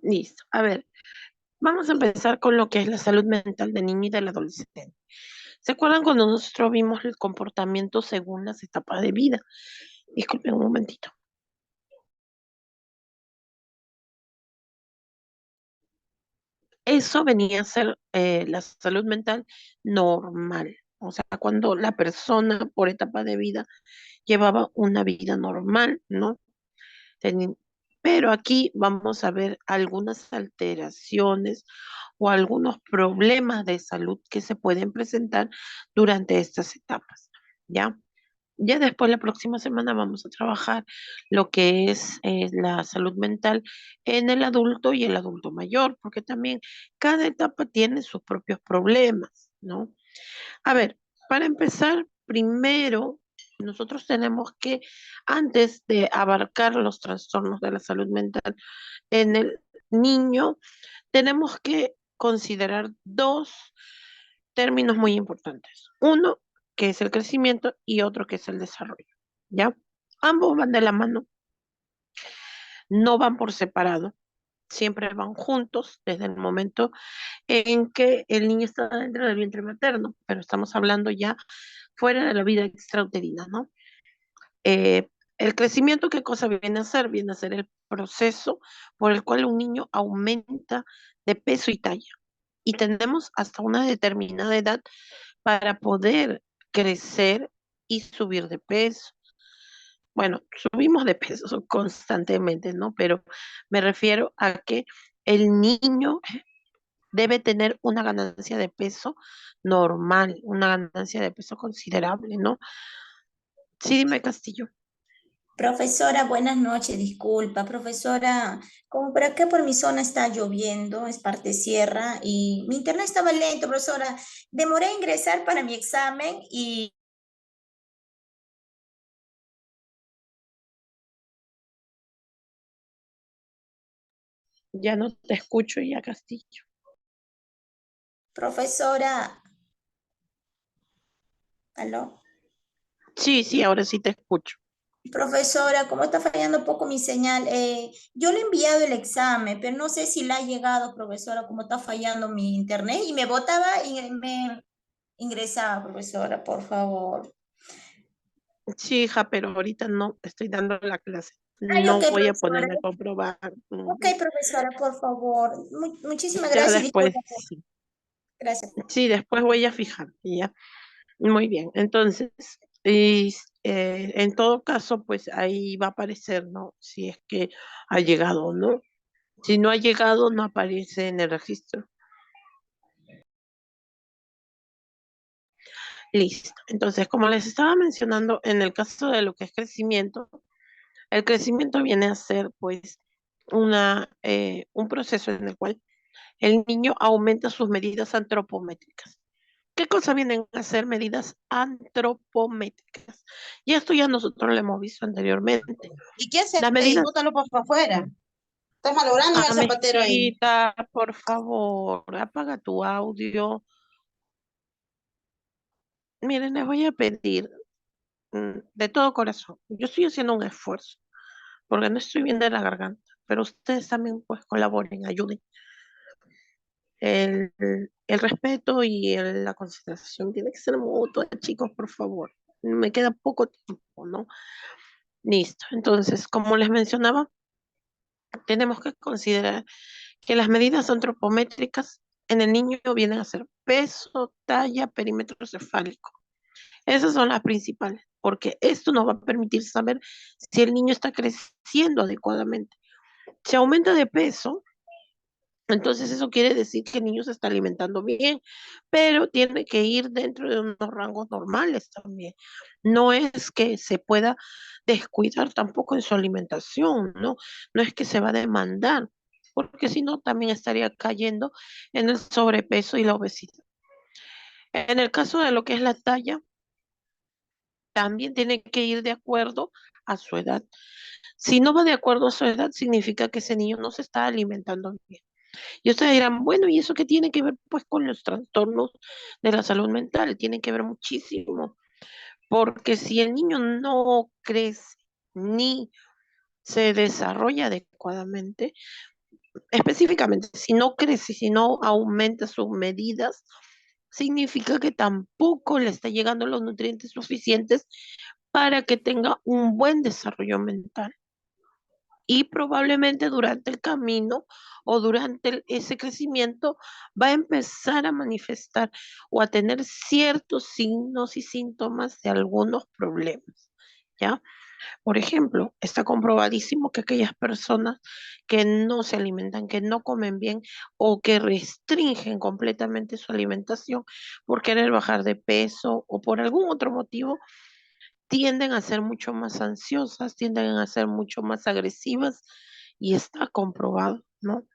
Listo. A ver, vamos a empezar con lo que es la salud mental del niño y del adolescente. ¿Se acuerdan cuando nosotros vimos el comportamiento según las etapas de vida? Disculpen un momentito. Eso venía a ser la salud mental normal. O sea, cuando la persona por etapa de vida llevaba una vida normal, ¿no? Teni- Pero aquí vamos a ver algunas alteraciones o algunos problemas de salud que se pueden presentar durante estas etapas, ¿ya? Ya después, la próxima semana, vamos a trabajar lo que es la salud mental en el adulto y el adulto mayor, porque también cada etapa tiene sus propios problemas, ¿no? A ver, para empezar, primero, nosotros tenemos que, antes de abarcar los trastornos de la salud mental en el niño, tenemos que considerar dos términos muy importantes. Uno, que es el crecimiento, y otro, que es el desarrollo. ¿Ya? Ambos van de la mano, no van por separado, siempre van juntos desde el momento en que el niño está dentro del vientre materno, pero estamos hablando ya fuera de la vida extrauterina, ¿no? El crecimiento, ¿qué cosa viene a ser? Viene a ser el proceso por el cual un niño aumenta de peso y talla. Y tenemos hasta una determinada edad para poder crecer y subir de peso. Bueno, subimos de peso constantemente, ¿no? Pero me refiero a que el niño debe tener una ganancia de peso normal, una ganancia de peso considerable, ¿no? Sí, dime, Castillo. Profesora, buenas noches, disculpa. Profesora, como por acá por mi zona está lloviendo, es parte sierra y mi internet estaba lento, profesora. Demoré a ingresar para mi examen y Ya no te escucho ya, Castillo. profesora, ¿aló? Sí, sí, ahora sí te escucho. Profesora, ¿cómo está fallando un poco mi señal? Yo le he enviado el examen, pero no sé si le ha llegado, profesora, cómo está fallando mi internet y me botaba y me ingresaba, profesora, por favor. Sí, hija, pero ahorita no estoy dando la clase. Ay, ok, No voy a profesora. ponerme a comprobar. Ok, profesora, por favor. Muchísimas Ya gracias y después, disculpa. sí. Gracias. Sí, después voy a fijar. Ya. Muy bien. Entonces, en todo caso, pues ahí va a aparecer, ¿no? Si es que ha llegado o no. Si no ha llegado, no aparece en el registro. Listo. Entonces, como les estaba mencionando, en el caso de lo que es crecimiento, el crecimiento viene a ser, pues, un proceso en el cual el niño aumenta sus medidas antropométricas. ¿Qué cosa vienen a ser medidas antropométricas? Y esto ya nosotros lo hemos visto anteriormente. ¿Y qué hace Las ahí? medidas, Bótalo por afuera. Estás malogrando el zapatero ahí. amiguita, por favor, apaga tu audio. Miren, les voy a pedir de todo corazón. Yo estoy haciendo un esfuerzo porque no estoy bien de la garganta, pero ustedes también pues colaboren, ayuden. El, el respeto y la consideración tiene que ser mutua, chicos, por favor. Me queda poco tiempo, ¿no? Listo. Entonces, como les mencionaba, tenemos que considerar que las medidas antropométricas en el niño vienen a ser peso, talla, perímetro cefálico. Esas son las principales, porque esto nos va a permitir saber si el niño está creciendo adecuadamente. Si aumenta de peso, entonces eso quiere decir que el niño se está alimentando bien, pero tiene que ir dentro de unos rangos normales también. No es que se pueda descuidar tampoco en su alimentación, ¿no? No es que se va a demandar, porque si no también estaría cayendo en el sobrepeso y la obesidad. En el caso de lo que es la talla, también tiene que ir de acuerdo a su edad. Si no va de acuerdo a su edad, significa que ese niño no se está alimentando bien. Y ustedes dirán, bueno, ¿y eso qué tiene que ver pues con los trastornos de la salud mental? Tiene que ver muchísimo, porque si el niño no crece ni se desarrolla adecuadamente, específicamente, si no crece, si no aumenta sus medidas, significa que tampoco le está llegando los nutrientes suficientes para que tenga un buen desarrollo mental. Y probablemente durante el camino o durante ese crecimiento va a empezar a manifestar o a tener ciertos signos y síntomas de algunos problemas, ¿ya? Por ejemplo, está comprobadísimo que aquellas personas que no se alimentan, que no comen bien o que restringen completamente su alimentación por querer bajar de peso o por algún otro motivo, tienden a ser mucho más ansiosas, tienden a ser mucho más agresivas y está comprobado, ¿no?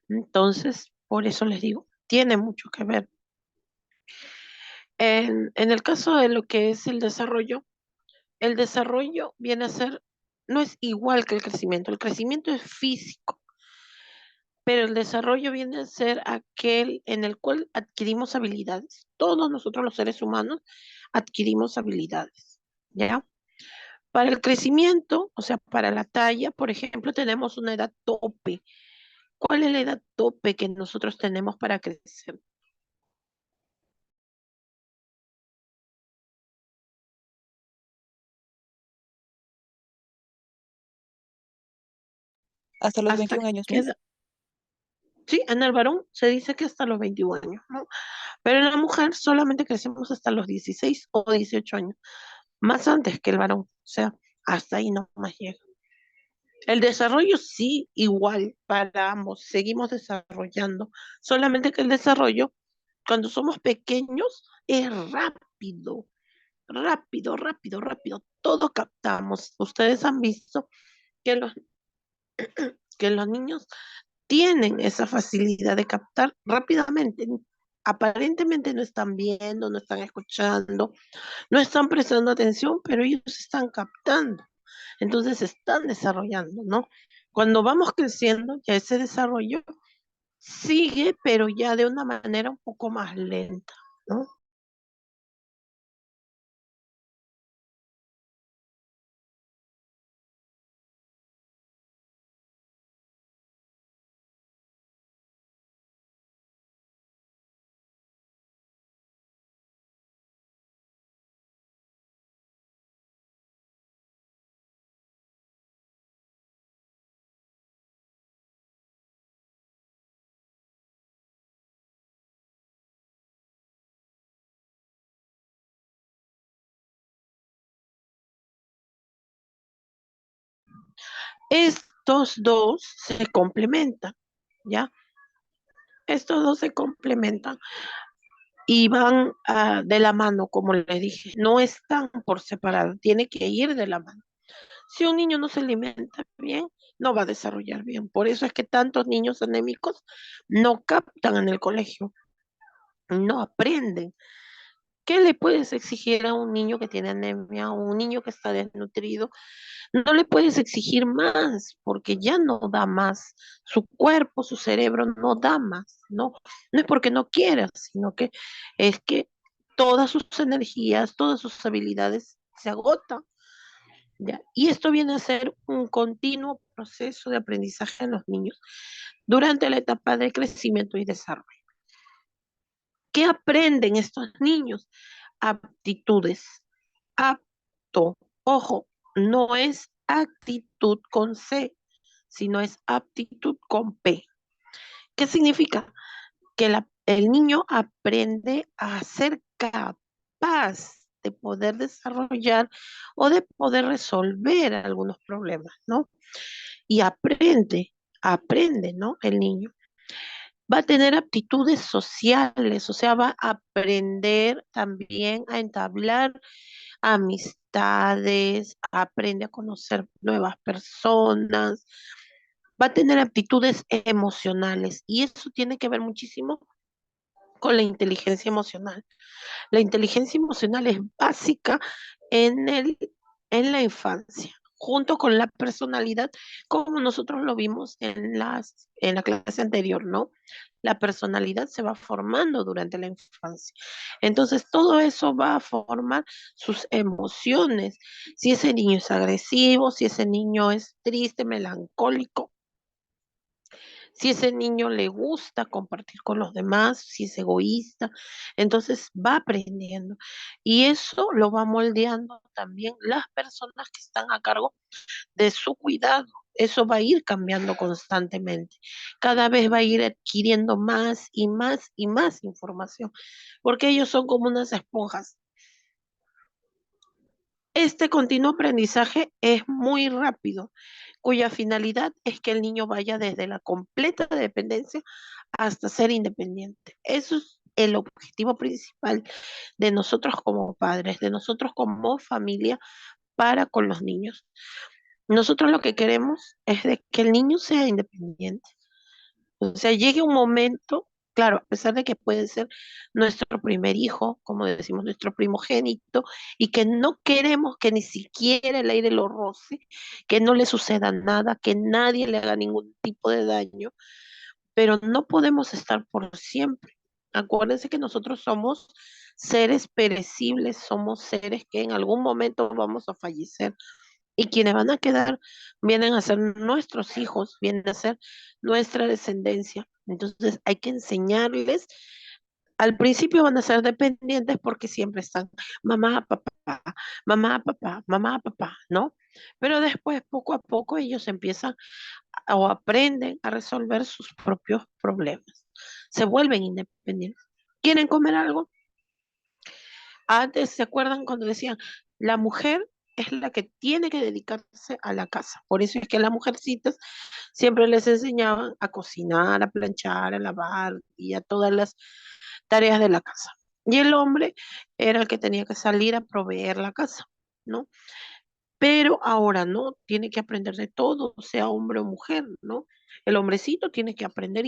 Entonces, por eso les digo, tiene mucho que ver. En el caso de lo que es el desarrollo viene a ser, no es igual que el crecimiento es físico, pero el desarrollo viene a ser aquel en el cual adquirimos habilidades. Todos nosotros los seres humanos adquirimos habilidades, ¿ya? Para el crecimiento, o sea, para la talla, por ejemplo, tenemos una edad tope. ¿Cuál es la edad tope que nosotros tenemos para crecer? Hasta los ¿Hasta 21 años, qué Miss. edad? Sí, en el varón se dice que hasta los 21 años, ¿no? Pero en la mujer solamente crecemos hasta los 16 o 18 años, más antes que el varón, o sea, hasta ahí no más llega. El desarrollo sí, igual para ambos, seguimos desarrollando, solamente que el desarrollo, cuando somos pequeños, es rápido, rápido, rápido, rápido, todo captamos. Ustedes han visto que que los niños tienen esa facilidad de captar rápidamente. Aparentemente no están viendo, no están escuchando, no están prestando atención, pero ellos están captando. Entonces se están desarrollando, ¿no? Cuando vamos creciendo, ya ese desarrollo sigue, pero ya de una manera un poco más lenta, ¿no? Estos dos se complementan, ¿ya? Estos dos se complementan y van de la mano, como les dije, no están por separado, tiene que ir de la mano. Si un niño no se alimenta bien, no va a desarrollar bien. Por eso es que tantos niños anémicos no captan en el colegio, no aprenden. ¿Qué le puedes exigir a un niño que tiene anemia o un niño que está desnutrido? No le puedes exigir más porque ya no da más. Su cuerpo, su cerebro no da más, ¿no? No es porque no quiera, sino que es que todas sus energías, todas sus habilidades se agotan, ¿ya? Y esto viene a ser un continuo proceso de aprendizaje en los niños durante la etapa de crecimiento y desarrollo. ¿Qué aprenden estos niños? Aptitudes. Apto. Ojo, no es actitud con C, sino es aptitud con P. ¿Qué significa? Que el niño aprende a ser capaz de poder desarrollar o de poder resolver algunos problemas, ¿no? Y aprende, ¿no? El niño va a tener aptitudes sociales, o sea, va a aprender también a entablar amistades, aprende a conocer nuevas personas, va a tener aptitudes emocionales y eso tiene que ver muchísimo con la inteligencia emocional. La inteligencia emocional es básica en en la infancia, junto con la personalidad, como nosotros lo vimos en la clase anterior, ¿no? La personalidad se va formando durante la infancia. Entonces, todo eso va a formar sus emociones. Si ese niño es agresivo, si ese niño es triste, melancólico, Si ese niño le gusta compartir con los demás, si es egoísta, entonces va aprendiendo. Y eso lo va moldeando también las personas que están a cargo de su cuidado. Eso va a ir cambiando constantemente. Cada vez va a ir adquiriendo más y más y más información, porque ellos son como unas esponjas. Este continuo aprendizaje es muy rápido, cuya finalidad es que el niño vaya desde la completa dependencia hasta ser independiente. Eso es el objetivo principal de nosotros como padres, de nosotros como familia para con los niños. Nosotros lo que queremos es de que el niño sea independiente. O sea, llegue un momento, claro, a pesar de que puede ser nuestro primer hijo, como decimos, nuestro primogénito, y que no queremos que ni siquiera el aire lo roce, que no le suceda nada, que nadie le haga ningún tipo de daño, pero no podemos estar por siempre. Acuérdense que nosotros somos seres perecibles, somos seres que en algún momento vamos a fallecer. Y quienes van a quedar vienen a ser nuestros hijos, vienen a ser nuestra descendencia. Entonces hay que enseñarles. Al principio van a ser dependientes porque siempre están mamá, papá, mamá, papá, mamá, papá, ¿no? Pero después, poco a poco, ellos empiezan o aprenden a resolver sus propios problemas. Se vuelven independientes. ¿Quieren comer algo? Antes, ¿se acuerdan cuando decían, la mujer es la que tiene que dedicarse a la casa? Por eso es que las mujercitas siempre les enseñaban a cocinar, a planchar, a lavar y a todas las tareas de la casa. Y el hombre era el que tenía que salir a proveer la casa, ¿no? Pero ahora no, tiene que aprender de todo, sea hombre o mujer, ¿no? El hombrecito tiene que aprender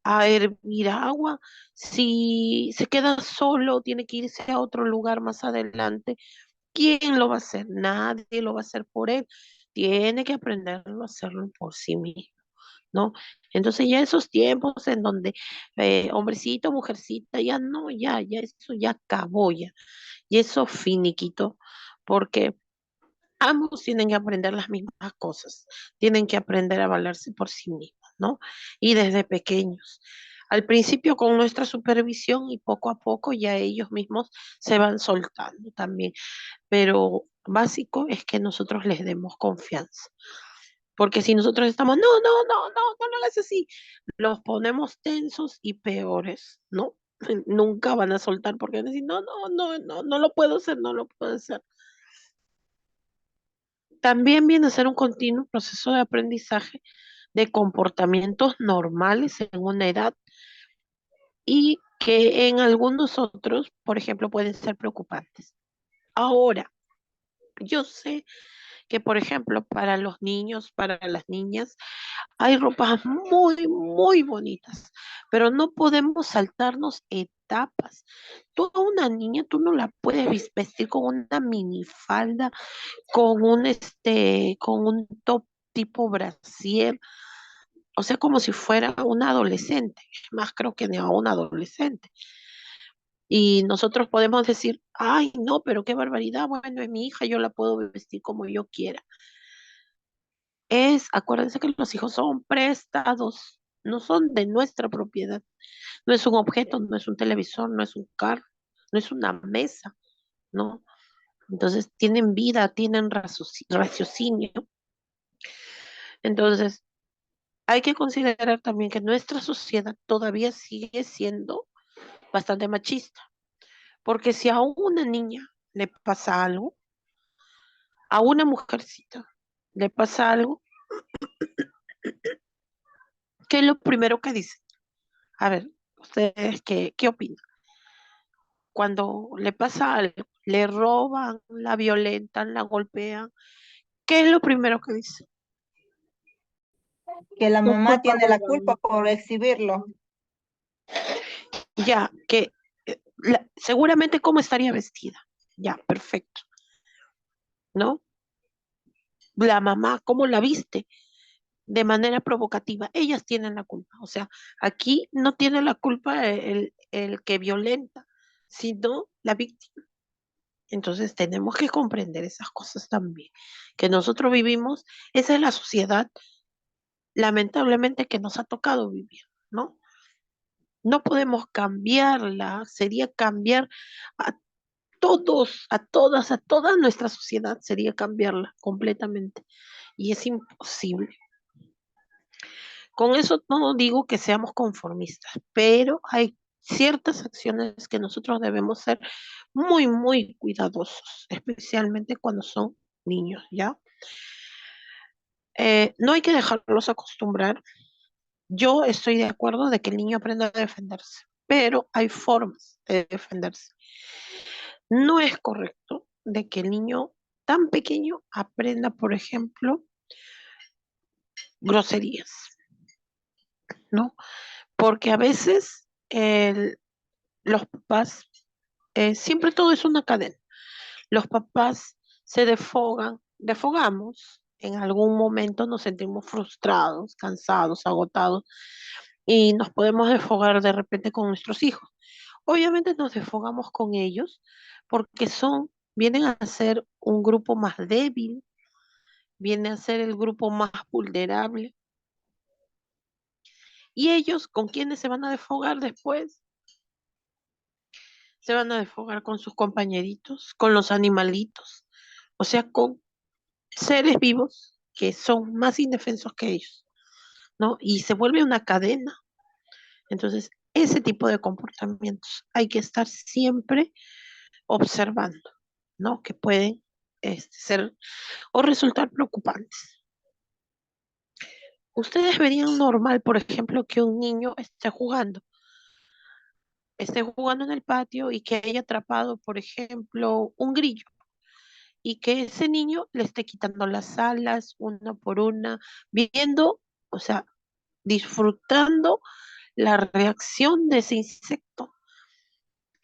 a hervir agua. Si se queda solo, tiene que irse a otro lugar más adelante. ¿Quién lo va a hacer? Nadie lo va a hacer por él. Tiene que aprenderlo a hacerlo por sí mismo, ¿no? Entonces ya esos tiempos en donde hombrecito, mujercita, ya no, ya eso ya acabó ya. Y eso finiquito, porque ambos tienen que aprender las mismas cosas, tienen que aprender a valerse por sí mismos, ¿no? Y desde pequeños. Al principio con nuestra supervisión y poco a poco ya ellos mismos se van soltando también, pero básico es que nosotros les demos confianza, porque si nosotros estamos, no lo hagas así, los ponemos tensos y peores, ¿no? Nunca van a soltar porque van a decir, no lo puedo hacer, no lo puedo hacer. También viene a ser un continuo proceso de aprendizaje de comportamientos normales en una edad y que en algunos otros, por ejemplo, pueden ser preocupantes. Ahora, yo sé que, por ejemplo, para los niños, para las niñas, hay ropas muy bonitas, pero no podemos saltarnos etapas. Toda una niña, tú no la puedes vestir con una minifalda, con un top tipo brasier, o sea, como si fuera una adolescente, más creo que ni a una adolescente. Y nosotros podemos decir, ay, no, pero qué barbaridad, bueno, es mi hija, yo la puedo vestir como yo quiera. Acuérdense que los hijos son prestados, no son de nuestra propiedad. No es un objeto, no es un televisor, no es un carro, no es una mesa, ¿no? Entonces tienen vida, tienen raciocinio. Entonces, hay que considerar también que nuestra sociedad todavía sigue siendo bastante machista, porque si a una niña le pasa algo, a una mujercita le pasa algo, ¿qué es lo primero que dice? A ver, ¿ustedes qué opinan? Cuando le pasa algo, le roban, la violentan, la golpean, ¿qué es lo primero que dice? Que la Es mamá culpa tiene de la la culpa por exhibirlo. Ya, que seguramente cómo estaría vestida. Ya, perfecto, ¿no? La mamá, ¿cómo la viste? De manera provocativa. Ellas tienen la culpa. O sea, aquí no tiene la culpa el que violenta, sino la víctima. Entonces tenemos que comprender esas cosas también, que nosotros vivimos, esa es la sociedad, lamentablemente que nos ha tocado vivir, ¿no? No podemos cambiarla, sería cambiar a todos, a todas, a toda nuestra sociedad, sería cambiarla completamente. Y es imposible. Con eso no digo que seamos conformistas, pero hay ciertas acciones que nosotros debemos ser muy, muy cuidadosos, especialmente cuando son niños, ¿ya? No hay que dejarlos acostumbrar. Yo estoy de acuerdo de que el niño aprenda a defenderse, pero hay formas de defenderse. No es correcto de que el niño tan pequeño aprenda, por ejemplo, groserías, ¿no? Porque a veces los papás, siempre todo es una cadena. Los papás se defogamos, en algún momento nos sentimos frustrados, cansados, agotados y nos podemos desfogar de repente con nuestros hijos. Obviamente nos desfogamos con ellos porque vienen a ser un grupo más débil, viene a ser el grupo más vulnerable. ¿Y ellos con quiénes se van a desfogar después? Se van a desfogar con sus compañeritos, con los animalitos, o sea, con seres vivos que son más indefensos que ellos, ¿no? Y se vuelve una cadena. Entonces, ese tipo de comportamientos hay que estar siempre observando, ¿no? Que pueden ser o resultar preocupantes. Ustedes verían normal, por ejemplo, que un niño esté jugando en el patio y que haya atrapado, por ejemplo, un grillo y que ese niño le esté quitando las alas una por una, viendo, o sea, disfrutando la reacción de ese insecto.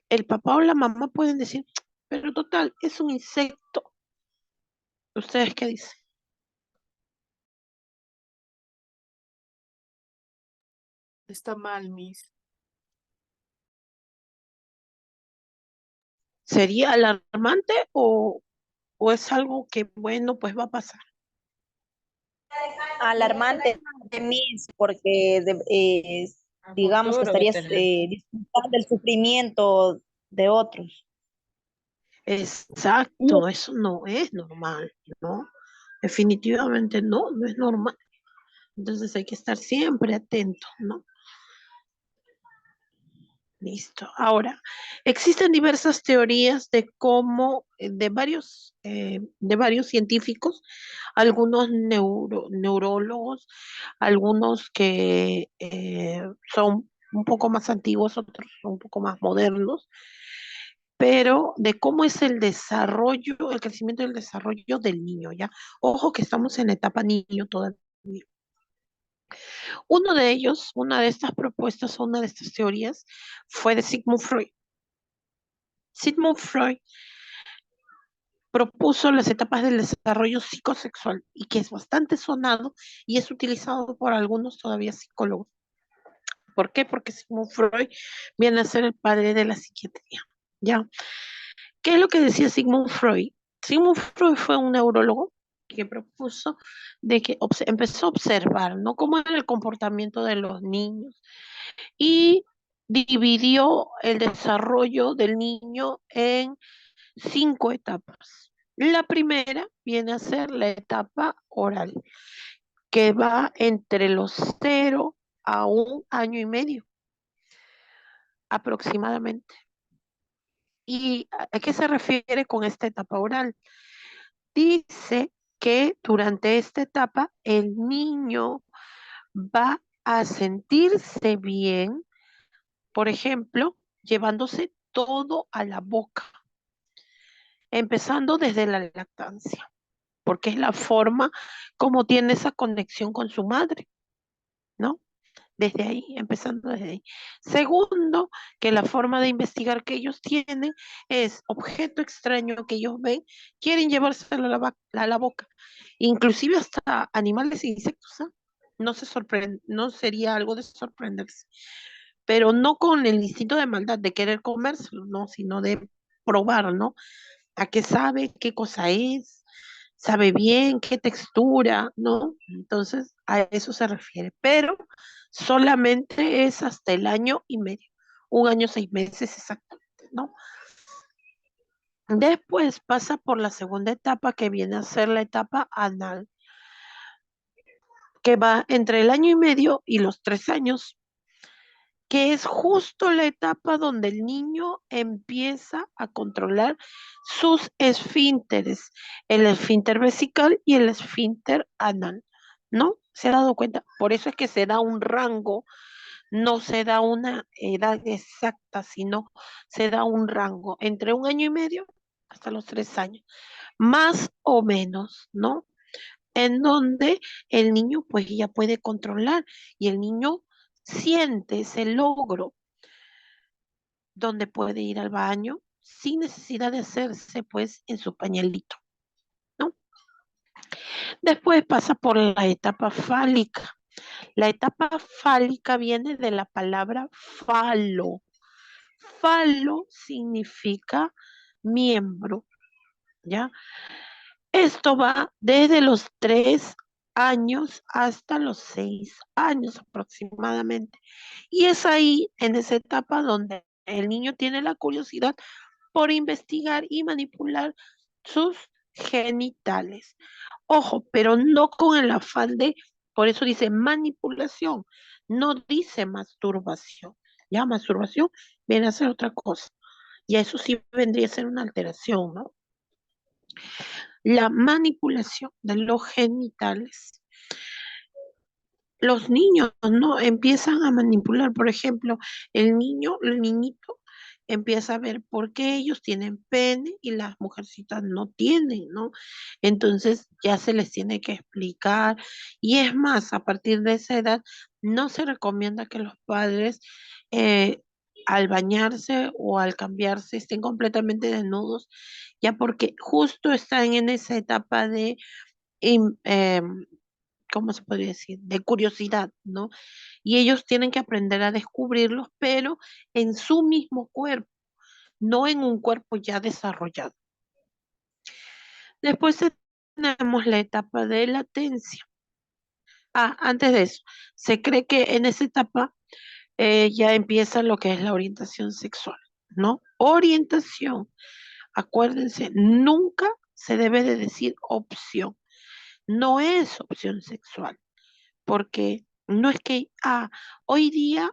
El papá o la mamá pueden decir, pero total, es un insecto. ¿Ustedes qué dicen? Está mal, Miss. ¿Sería alarmante o es algo que, bueno, pues va a pasar? Alarmante, Miss, porque A digamos que futuro, estarías veterinario. disfrutando el sufrimiento de otros. Exacto, eso no es normal, ¿no? Definitivamente no, no es normal. Entonces hay que estar siempre atento, ¿no? Listo. Ahora, existen diversas teorías de cómo, de varios científicos, algunos neurólogos, algunos que son un poco más antiguos, otros son un poco más modernos, pero de cómo es el desarrollo, el crecimiento y el desarrollo del niño, ¿ya? Ojo que estamos en la etapa niño todavía. Uno de ellos, una de estas propuestas, una de estas teorías, fue de Sigmund Freud. Sigmund Freud propuso las etapas del desarrollo psicosexual y que es bastante sonado y es utilizado por algunos todavía psicólogos. ¿Por qué? Porque Sigmund Freud viene a ser el padre de la psiquiatría. ¿Ya? ¿Qué es lo que decía Sigmund Freud? Sigmund Freud fue un neurólogo que propuso de que empezó a observar, ¿no? Cómo era el comportamiento de los niños y dividió el desarrollo del niño en 5 etapas. La primera viene a ser la etapa oral, que va entre los 0 a 1 año y medio aproximadamente. ¿Y a qué se refiere con esta etapa oral? Dice que durante esta etapa el niño va a sentirse bien, por ejemplo, llevándose todo a la boca, empezando desde la lactancia, porque es la forma como tiene esa conexión con su madre, ¿no? Desde ahí, empezando desde ahí. Segundo, que la forma de investigar que ellos tienen es objeto extraño que ellos ven, quieren llevárselo a la boca, inclusive hasta animales e insectos, ¿ah? No sería algo de sorprenderse, pero no con el instinto de maldad de querer comérselo, no, sino de probar, ¿no? A qué sabe, qué cosa es, sabe bien, qué textura, ¿no? Entonces, a eso se refiere, pero solamente es hasta el año y medio, 1 año, 6 meses exactamente, ¿no? Después pasa por la segunda etapa que viene a ser la etapa anal, que va entre el año y medio y los 3 años, que es justo la etapa donde el niño empieza a controlar sus esfínteres, el esfínter vesical y el esfínter anal, ¿no? ¿Se ha dado cuenta? Por eso es que se da un rango, no se da una edad exacta, sino se da un rango entre 1 año y medio hasta los 3 años, más o menos, ¿no? En donde el niño pues ya puede controlar y el niño siente ese logro donde puede ir al baño sin necesidad de hacerse pues en su pañalito, ¿no? Después pasa por la etapa fálica. La etapa fálica viene de la palabra falo. Falo significa miembro, ¿ya? Esto va desde los 3 años hasta los 6 años aproximadamente. Y es ahí, en esa etapa, donde el niño tiene la curiosidad por investigar y manipular sus genitales. Ojo, pero no con el afán de, por eso dice manipulación, no dice masturbación. Ya, masturbación viene a ser otra cosa. Y eso sí vendría a ser una alteración, ¿no? La manipulación de los genitales. Los niños, ¿no? Empiezan a manipular, por ejemplo, el niñito empieza a ver por qué ellos tienen pene y las mujercitas no tienen, ¿no? Entonces ya se les tiene que explicar. Y es más, a partir de esa edad, no se recomienda que los padres eh, al bañarse o al cambiarse estén completamente desnudos, ya porque justo están en esa etapa de im- em, ¿cómo se podría decir? De curiosidad, ¿no? Y ellos tienen que aprender a descubrirlos, pero en su mismo cuerpo, no en un cuerpo ya desarrollado. Después tenemos la etapa de latencia. Ah, antes de eso, se cree que en esa etapa ya empieza lo que es la orientación sexual, ¿no? Orientación. Acuérdense, nunca se debe de decir opción. No es opción sexual, porque no es que, hoy día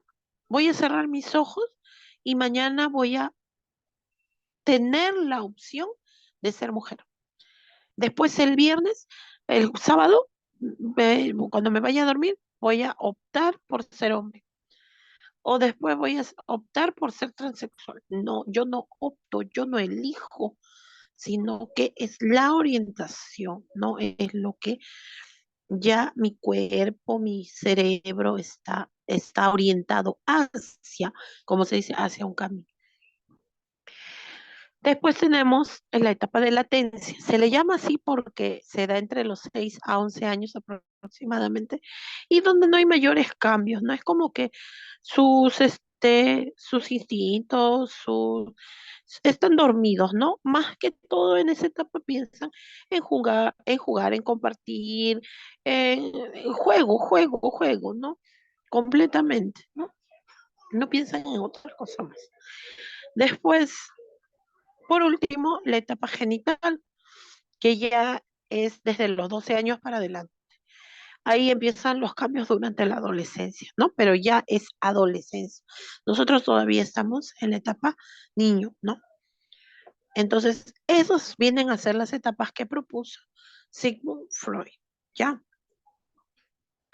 voy a cerrar mis ojos y mañana voy a tener la opción de ser mujer. Después el viernes, el sábado, cuando me vaya a dormir, voy a optar por ser hombre. O después voy a optar por ser transexual. No, yo no opto, yo no elijo, sino que es la orientación, ¿no? Es lo que ya mi cuerpo, mi cerebro está orientado hacia, como se dice, hacia un camino. Después tenemos en la etapa de latencia. Se le llama así porque se da entre los 6 a 11 años aproximadamente y donde no hay mayores cambios, no es como que sus instintos, están dormidos, ¿no? Más que todo en esa etapa piensan en compartir, en juego, ¿no? Completamente, ¿no? No piensan en otra cosa más. Después, por último, la etapa genital, que ya es desde los 12 años para adelante. Ahí empiezan los cambios durante la adolescencia, ¿no? Pero ya es adolescencia. Nosotros todavía estamos en la etapa niño, ¿no? Entonces, esos vienen a ser las etapas que propuso Sigmund Freud, ¿ya?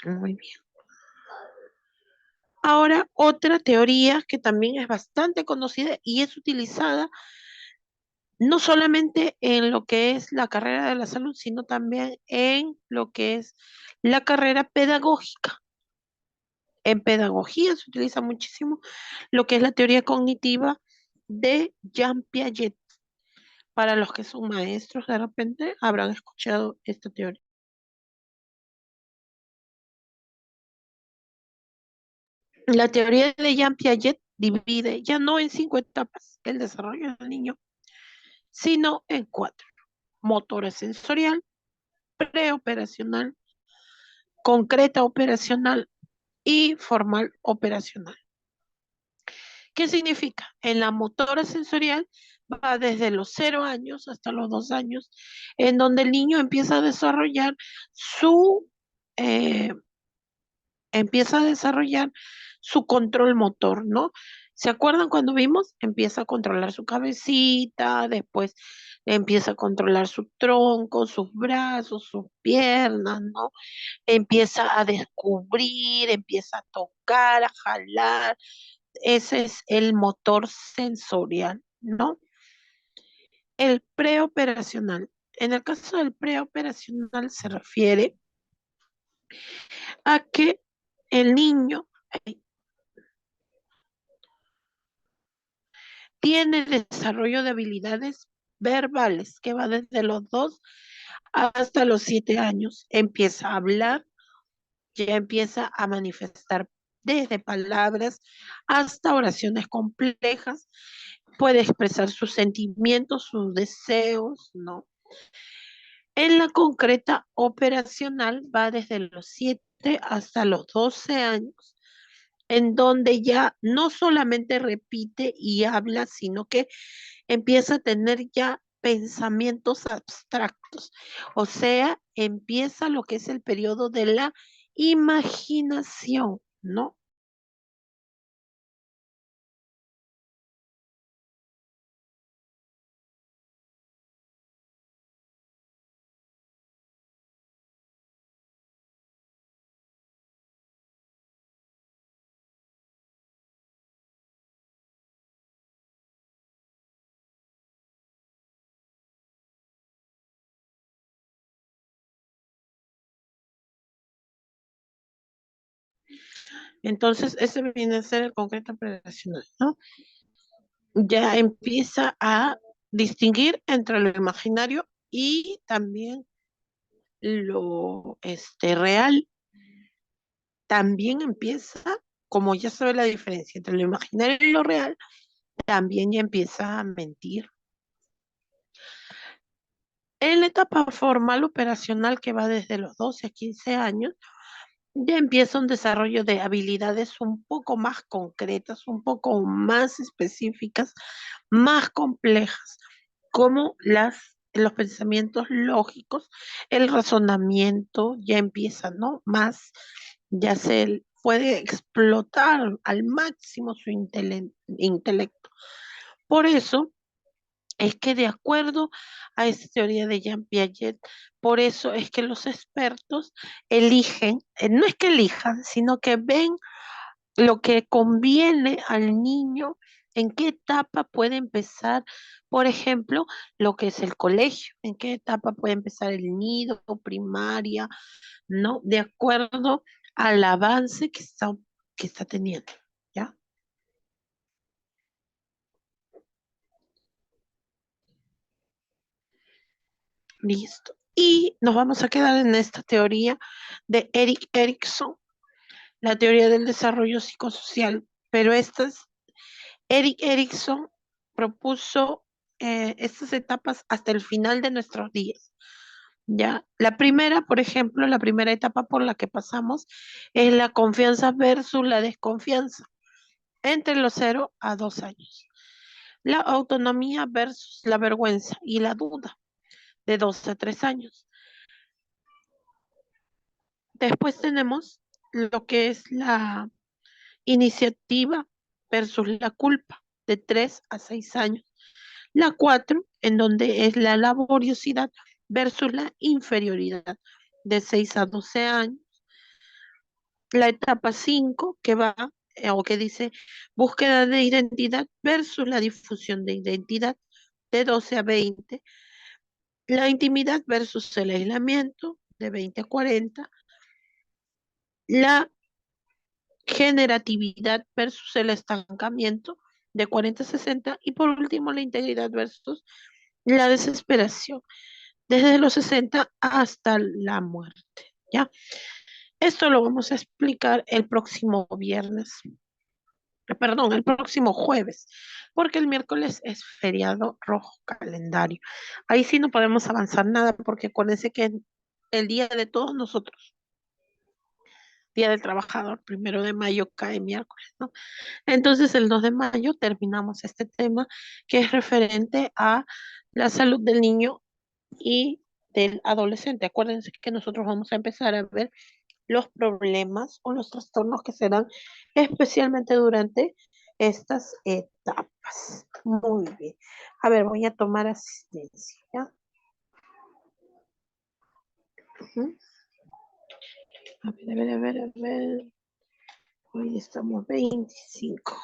Muy bien. Ahora, otra teoría que también es bastante conocida y es utilizada no solamente en lo que es la carrera de la salud, sino también en lo que es la carrera pedagógica. En pedagogía se utiliza muchísimo lo que es la teoría cognitiva de Jean Piaget. Para los que son maestros, de repente habrán escuchado esta teoría. La teoría de Jean Piaget divide ya no en 5 etapas el desarrollo del niño, sino en 4. Motora sensorial, preoperacional, concreta operacional y formal operacional. ¿Qué significa? En la motora sensorial va desde los 0 años hasta los 2 años, en donde el niño eh, empieza a desarrollar su control motor, ¿no? ¿Se acuerdan cuando vimos? Empieza a controlar su cabecita, después empieza a controlar su tronco, sus brazos, sus piernas, ¿no? Empieza a descubrir, empieza a tocar, a jalar. Ese es el motor sensorial, ¿no? El preoperacional. En el caso del preoperacional se refiere a que el niño tiene desarrollo de habilidades verbales que va desde los 2 hasta los 7 años. Empieza a hablar, ya empieza a manifestar desde palabras hasta oraciones complejas, puede expresar sus sentimientos, sus deseos, ¿no? En la concreta operacional va desde los 7 hasta los 12 años, en donde ya no solamente repite y habla, sino que empieza a tener ya pensamientos abstractos. O sea, empieza lo que es el periodo de la imaginación, ¿no? Entonces, ese viene a ser el concreto operacional, ¿no? Ya empieza a distinguir entre lo imaginario y también lo real. También empieza, como ya sabe la diferencia entre lo imaginario y lo real, también ya empieza a mentir. En la etapa formal operacional, que va desde los 12 a 15 años, ya empieza un desarrollo de habilidades un poco más concretas, un poco más específicas, más complejas, como los pensamientos lógicos, el razonamiento ya empieza, ¿no? Más, ya se puede explotar al máximo su intelecto. Por eso es que de acuerdo a esta teoría de Jean Piaget, por eso es que los expertos eligen, no es que elijan, sino que ven lo que conviene al niño, en qué etapa puede empezar, por ejemplo, lo que es el colegio, en qué etapa puede empezar el nido, primaria, ¿no? De acuerdo al avance que está teniendo, ¿ya? Listo. Y nos vamos a quedar en esta teoría de Erik Erikson, la teoría del desarrollo psicosocial, pero Erik Erikson propuso estas etapas hasta el final de nuestros días. Ya, la primera, por ejemplo, la primera etapa por la que pasamos es la confianza versus la desconfianza, entre los 0 a 2 años. La autonomía versus la vergüenza y la duda, de 2 a 3 años. Después tenemos lo que es la iniciativa versus la culpa, de 3 a 6 años. La 4, en donde es la laboriosidad versus la inferioridad, de 6 a 12 años. La etapa 5, que va, o que dice búsqueda de identidad versus la difusión de identidad, de 12 a 20. La intimidad versus el aislamiento, de 20 a 40. La generatividad versus el estancamiento, de 40 a 60. Y por último, la integridad versus la desesperación, desde los 60 hasta la muerte, ¿ya? Esto lo vamos a explicar el próximo viernes, perdón, el próximo jueves, porque el miércoles es feriado rojo calendario. Ahí sí no podemos avanzar nada, porque acuérdense que el día de todos nosotros. Día del Trabajador, 1 de mayo cae miércoles, ¿no? Entonces, el 2 de mayo terminamos este tema que es referente a la salud del niño y del adolescente. Acuérdense que nosotros vamos a empezar a ver los problemas o los trastornos que se dan especialmente durante estas etapas. Muy bien. A ver, voy a tomar asistencia. ¿Ya? Ujú. A ver. Hoy estamos 25.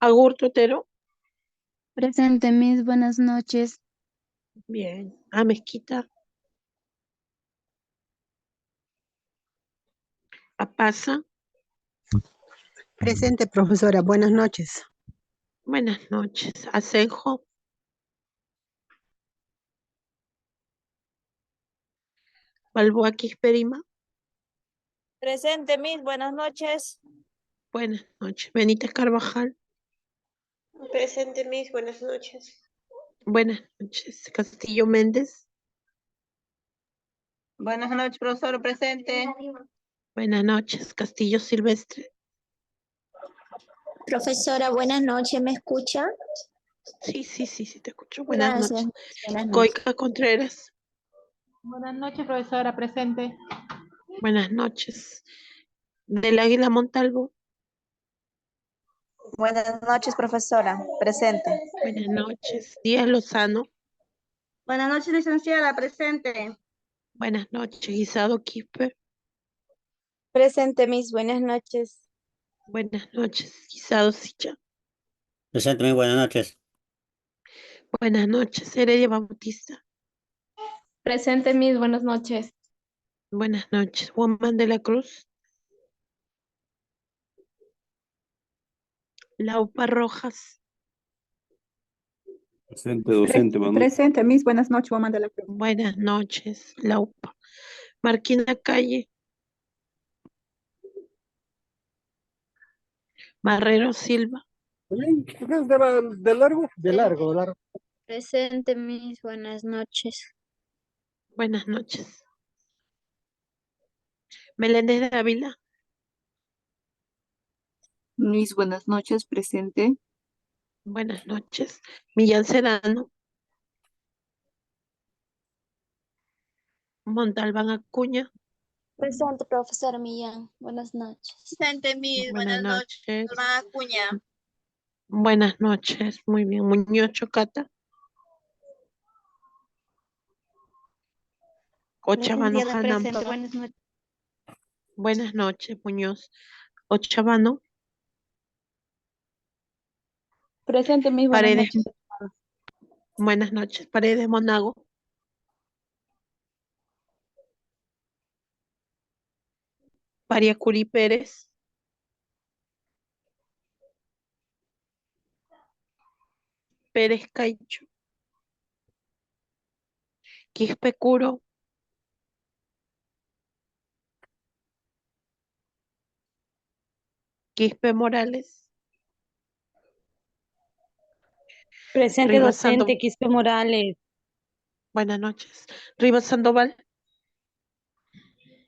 Agurto Otero. Presente, Miss, buenas noches. Bien. A Mezquita. A Pasa. Presente, profesora. Buenas noches. Buenas noches. Asenjo. Balboa Quisperima. Presente, Miss, buenas noches. Buenas noches. Benítez Carvajal. Presente, Miss. Buenas noches. Buenas noches. Castillo Méndez. Buenas noches, profesor. Presente. Buenas noches. Castillo Silvestre. Profesora, buenas noches, ¿me escucha? Sí, te escucho. Buenas Gracias. noches. Buenas noches. Goica Contreras. Buenas noches, profesora, presente. Buenas noches. Del Águila Montalvo. Buenas noches, profesora. Presente. Buenas noches. Díaz Lozano. Buenas noches, licenciada. Presente. Buenas noches. Guisado Quispe. Presente, Miss, buenas noches. Buenas noches. Guisado Sicha. Presente, muy buenas noches. Buenas noches. Heredia Bautista. Presente, Miss, buenas noches. Buenas noches. Juan de la Cruz. Laupa Rojas. Presente, docente, Manuel. Presente, Miss, buenas noches, Juan de la Cruz. Buenas noches. Laupa. Marquina Calle. Marrero Silva. ¿De largo? De largo. Presente, Miss, buenas noches. Buenas noches. Meléndez de Ávila. Miss, buenas noches, presente. Buenas noches. Millán Sedano. Montalbán Acuña. Presente, profesor Millán, buenas noches. Presente, Miss. Buenas noches. Hermana Acuña. Buenas noches. Muy bien. Muñoz Chocata. Ochavano Hanampa. Buenas noches. Buenas noches, Muñoz. Ochavano. Presente, Miss, buenas Paredes. noches. Buenas noches. Paredes Monago. Pariacuri Pérez. Pérez Caicho. Quispe Curo. Quispe Morales. Presente, Rivas docente, Sandoval. Quispe Morales. Buenas noches. Rivas Sandoval.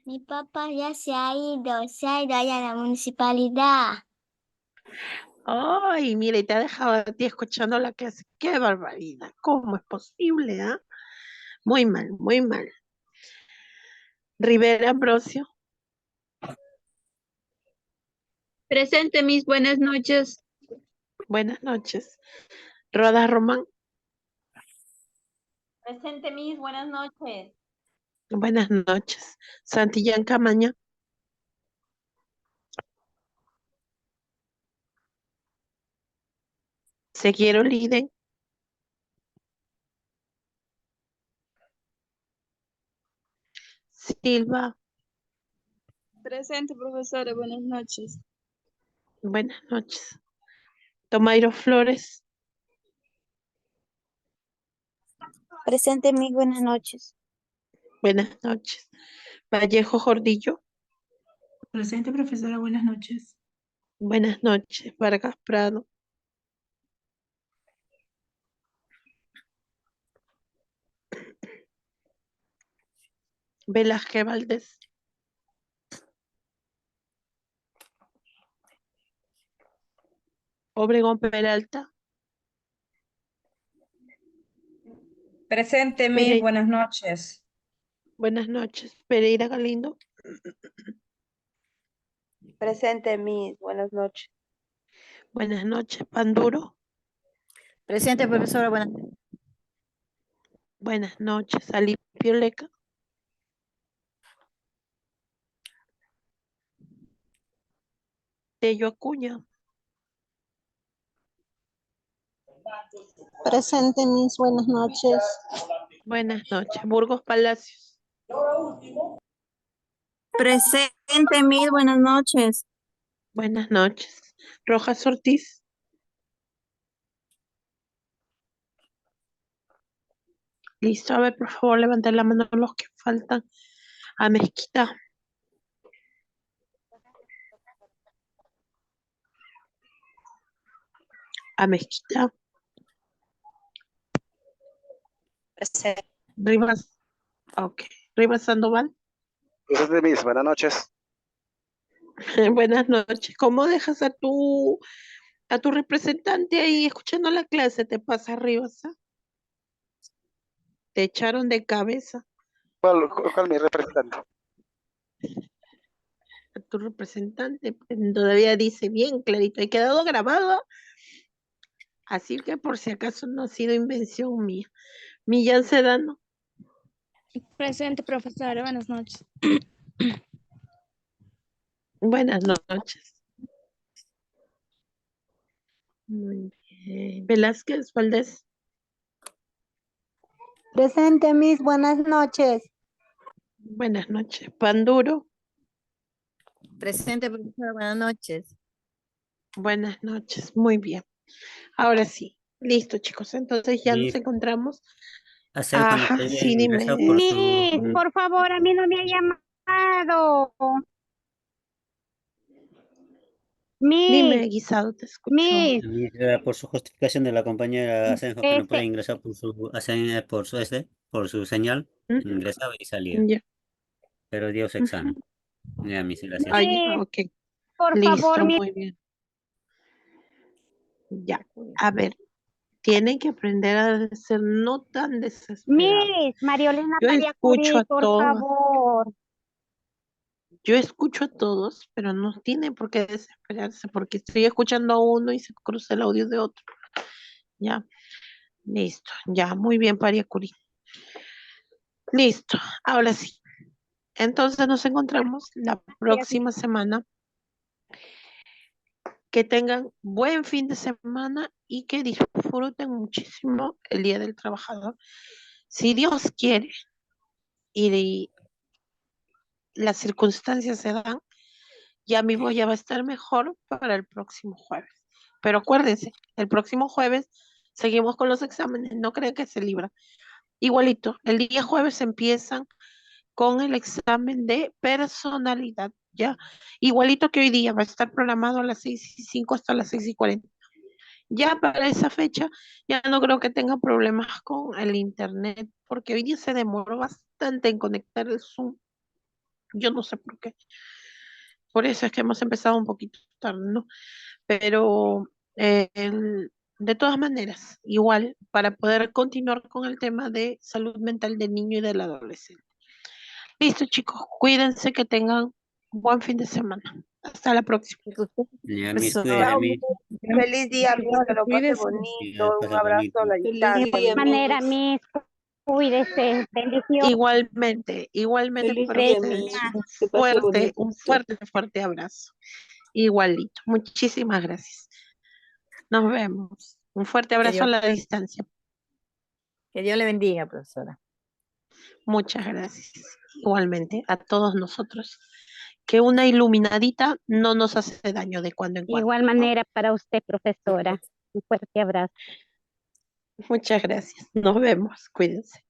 Mi papá ya se ha ido allá a la municipalidad. Ay, mira, y te ha dejado a ti escuchando la clase. Qué barbaridad. ¿Cómo es posible, ah? Muy mal, muy mal. Rivera Ambrosio. Presente, Miss, buenas noches. Buenas noches. Rodas Román. Presente, Miss. Buenas noches. Buenas noches. Santillán Camaña. Seguero Liden. Silva. Presente, profesora, buenas noches. Buenas noches. Tomairo Flores. Presente, Miss, buenas noches. Buenas noches. Vallejo Jordillo. Presente, profesora, buenas noches. Buenas noches. Vargas Prado. Velázquez Valdés. Obregón Peralta. Presente, Miss, buenas noches. Buenas noches. Pereira Galindo. Presente, Miss. Buenas noches. Buenas noches. Panduro. Presente, profesora, buenas noches. Buenas noches. Alipio Leca. Tello Acuña. Presente, Miss, buenas noches. Buenas noches. Burgos Palacios. Presente, Miss, buenas noches. Buenas noches. Rojas Ortiz. Listo, a ver, por favor, levanten la mano los que faltan. A Mezquita. A Mezquita. Presente. Rivas. Ok. Rivas Sandoval. Presente, Miss, buenas noches. Buenas noches. ¿Cómo dejas a tu representante ahí escuchando la clase? Te pasa arriba, ¿sabes? Te echaron de cabeza ¿Cuál es mi representante? a tu representante. Todavía dice bien clarito. He quedado grabado. Así que por si acaso no ha sido invención mía. Millán Sedano. Presente, profesora. Buenas noches. Buenas noches. Muy bien. Velázquez Valdés. Presente, Miss. Buenas noches. Buenas noches. Panduro. Presente, profesora, buenas noches. Buenas noches. Muy bien. Ahora sí. Listo, chicos. Entonces ya nos Miss, encontramos. hacer cuando Ajá, te haya sí, ingresado dime. por su... Miss, por favor, a mí no me ha llamado. Dime, Miss, Guisado, te escucho. Miss, Miss, por su justificación de la compañera Asenjo que no puede ingresar por por su señal, Ujú, ingresaba y salía, ya. pero dio su examen. Ya, Miss, gracias. Ah, ya, Miss, ok. por favor, Listo, Miss. muy bien. Ya. A ver, tienen que aprender a ser no tan desesperados. Miss, Mariolena Yo María escucho Curie, a por todos. favor. Yo escucho a todos, pero no tienen por qué desesperarse, porque estoy escuchando a uno y se cruza el audio de otro. Ya, listo. Ya, muy bien, Paria Curie. Listo, ahora sí. Entonces nos encontramos la próxima semana. Que tengan buen fin de semana y que disfruten muchísimo el Día del Trabajador. Si Dios quiere y las circunstancias se dan, ya mi voz ya va a estar mejor para el próximo jueves. Pero acuérdense, el próximo jueves seguimos con los exámenes, no creen que se libra. Igualito, el día jueves empiezan con el examen de personalidad, ¿ya? Igualito que hoy día, va a estar programado a las 6:05 hasta las 6:40. Ya para esa fecha, ya no creo que tenga problemas con el internet, porque hoy día se demoró bastante en conectar el Zoom. Yo no sé por qué. Por eso es que hemos empezado un poquito tarde, ¿no? Pero de todas maneras, igual, para poder continuar con el tema de salud mental del niño y del adolescente. Listo, chicos, cuídense, que tengan un buen fin de semana. Hasta la próxima. Ya, Miss, cuídese, Miss. Feliz día, Miss. Que lo pase Cuídense. bonito. Un Pasa abrazo a bonito. la distancia. De manera, Miss, cuídese. Bendiciones. Igualmente Feliz para día, ustedes. Miss. Que pase bonito. Un fuerte abrazo. Igualito. Muchísimas gracias. Nos vemos. Un fuerte Que abrazo a Dios, la distancia. que Dios le bendiga, profesora. Muchas gracias. Igualmente a todos nosotros. Que una iluminadita no nos hace daño de cuando en cuando. Igual manera para usted, profesora. Un fuerte abrazo. Muchas gracias. Nos vemos. Cuídense.